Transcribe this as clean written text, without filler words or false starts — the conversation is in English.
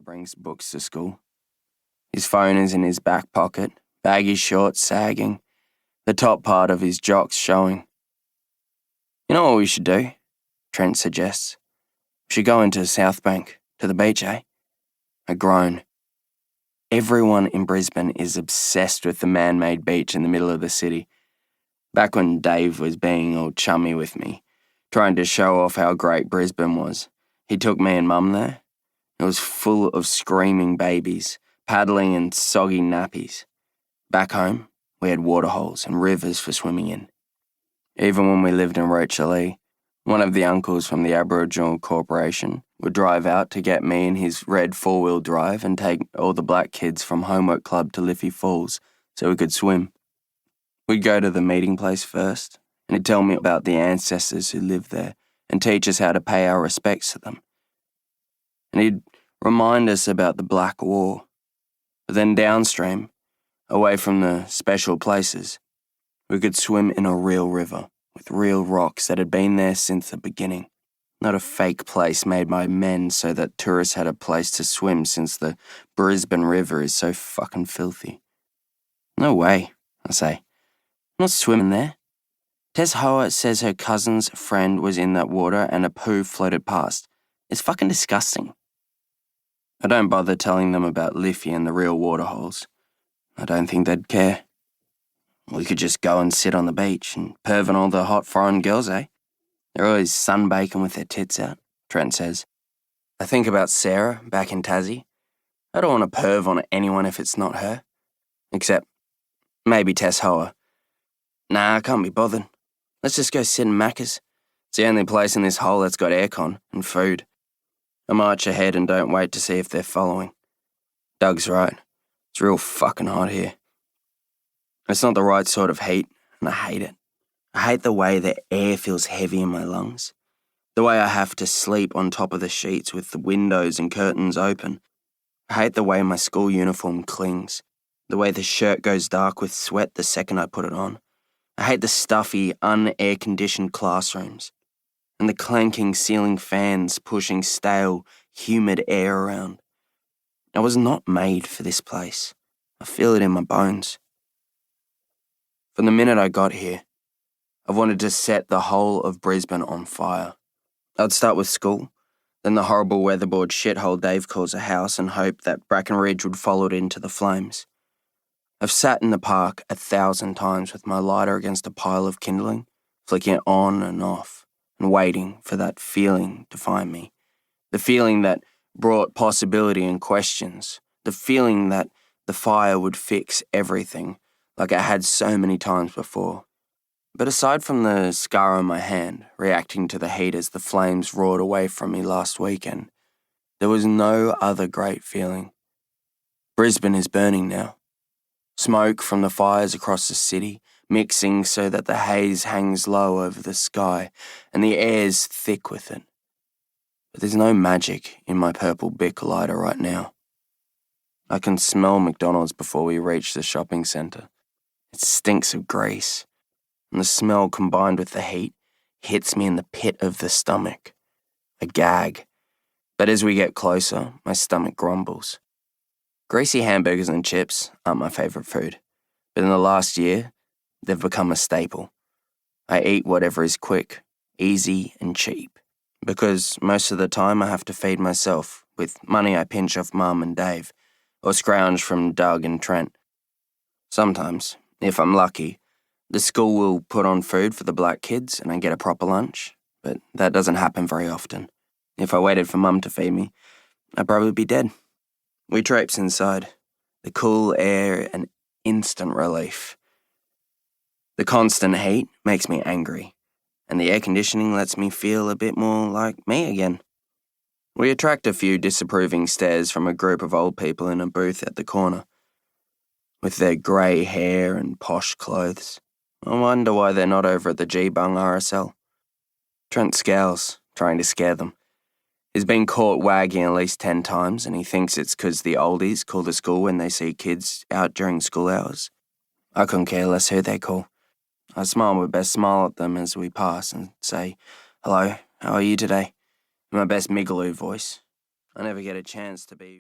brings books to school. His phone is in his back pocket, baggy shorts sagging, the top part of his jocks showing. You know what we should do? Trent suggests. We should go into South Bank, to the beach, eh? I groan. Everyone in Brisbane is obsessed with the man-made beach in the middle of the city. Back when Dave was being all chummy with me, trying to show off how great Brisbane was, he took me and Mum there. It was full of screaming babies, paddling in soggy nappies. Back home, we had waterholes and rivers for swimming in. Even when we lived in Rochalee, one of the uncles from the Aboriginal Corporation would drive out to get me in his red four-wheel drive and take all the black kids from Homework Club to Liffey Falls so we could swim. We'd go to the meeting place first, and he'd tell me about the ancestors who lived there and teach us how to pay our respects to them. And he'd remind us about the Black War. But then downstream, away from the special places, we could swim in a real river with real rocks that had been there since the beginning. Not a fake place made by men so that tourists had a place to swim since the Brisbane River is so fucking filthy. No way, I say. I'm not swimming there. Tess Howard says her cousin's friend was in that water and a poo floated past. It's fucking disgusting. I don't bother telling them about Liffey and the real waterholes. I don't think they'd care. We could just go and sit on the beach and perv on all the hot foreign girls, eh? They're always sunbaking with their tits out, Trent says. I think about Sarah back in Tassie. I don't want to perv on anyone if it's not her. Except maybe Tess Hoa. Nah, I can't be bothered. Let's just go sit in Macca's. It's the only place in this hole that's got aircon and food. I march ahead and don't wait to see if they're following. Doug's right. It's real fucking hot here. It's not the right sort of heat, and I hate it. I hate the way the air feels heavy in my lungs. The way I have to sleep on top of the sheets with the windows and curtains open. I hate the way my school uniform clings. The way the shirt goes dark with sweat the second I put it on. I hate the stuffy, un-air-conditioned classrooms. And the clanking ceiling fans pushing stale, humid air around. I was not made for this place. I feel it in my bones. From the minute I got here, I wanted to set the whole of Brisbane on fire. I'd start with school, then the horrible weatherboard shithole Dave calls a house and hope that Brackenridge would follow it into the flames. I've sat in the park 1,000 times with my lighter against a pile of kindling, flicking it on and off, and waiting for that feeling to find me. The feeling that brought possibility and questions. The feeling that the fire would fix everything, like it had so many times before. But aside from the scar on my hand, reacting to the heat as the flames roared away from me last weekend, there was no other great feeling. Brisbane is burning now. Smoke from the fires across the city, mixing so that the haze hangs low over the sky and the air's thick with it. But there's no magic in my purple Bic lighter right now. I can smell McDonald's before we reach the shopping centre. It stinks of grease, and the smell combined with the heat hits me in the pit of the stomach. I gag, but as we get closer, my stomach grumbles. Greasy hamburgers and chips aren't my favourite food, but in the last year, they've become a staple. I eat whatever is quick, easy and cheap, because most of the time I have to feed myself with money I pinch off Mum and Dave, or scrounge from Doug and Trent. Sometimes, if I'm lucky, the school will put on food for the black kids and I get a proper lunch, but that doesn't happen very often. If I waited for Mum to feed me, I'd probably be dead. We traipse inside, the cool air and instant relief. The constant heat makes me angry, and the air conditioning lets me feel a bit more like me again. We attract a few disapproving stares from a group of old people in a booth at the corner, with their grey hair and posh clothes. I wonder why they're not over at the G-Bung RSL. Trent scowls, trying to scare them. He's been caught wagging at least 10 times, and he thinks it's 'cause the oldies call the school when they see kids out during school hours. I couldn't care less who they call. I smile my best smile at them as we pass and say, "Hello, how are you today?" in my best Migaloo voice. I never get a chance to be